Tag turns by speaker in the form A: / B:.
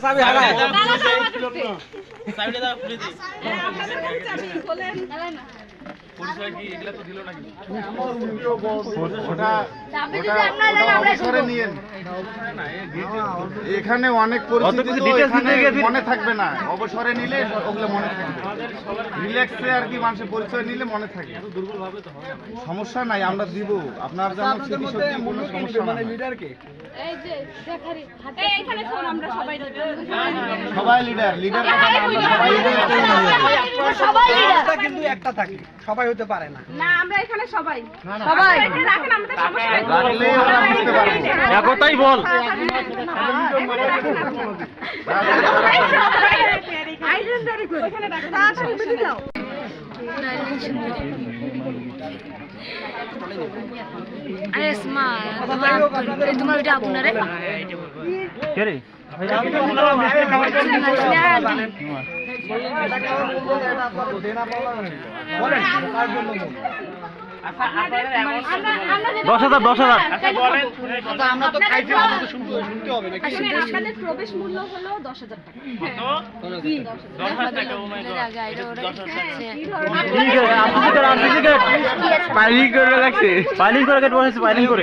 A: চাবি হারায়
B: চাবিটা দাও খুলে দিই পরিচয় কি এগুলা তো দিল নাকি
C: এখানে অনেক পরিস্থিতি তো এখানে মনে থাকবে না, অবসরে নিলে ওগুলো মনে থাকবে, রিল্যাক্সে আর কি মানুষের পরিচয় নিলে মনে থাকে। সমস্যা নাই, আমরা দিব আপনার জন্য স্মৃতিশক্তি, কোনো সমস্যা নাই।
D: এই যে দেখারি হাতে এইখানে ফোন আমরা সবাই
C: সবাই লিডার লিডার
D: সবাই লিডার
A: কিন্তু একটা থাকে, সবাই হতে পারে না।
D: না আমরা এখানে সবাই সবাই রাখেন আমাদের সমস্যা নাই
C: রাখলে ওরা বুঝতে পারবে।
B: একটাই বল
D: আইডেন্টিটি করে এখানে রাখেন তাড়াতাড়ি বেশি দাও
E: আরে মা তোমার এটা আপনারে
B: কে রে দশ হাজার
A: আমরা তো খাইতে শুনতে হবে নাকি?
D: আপনাদের প্রবেশ মূল্য হলো 10,000 টাকা
B: পাইলিং করে রাখছে, পাইলিং করে বসেছে, পাইলিং করে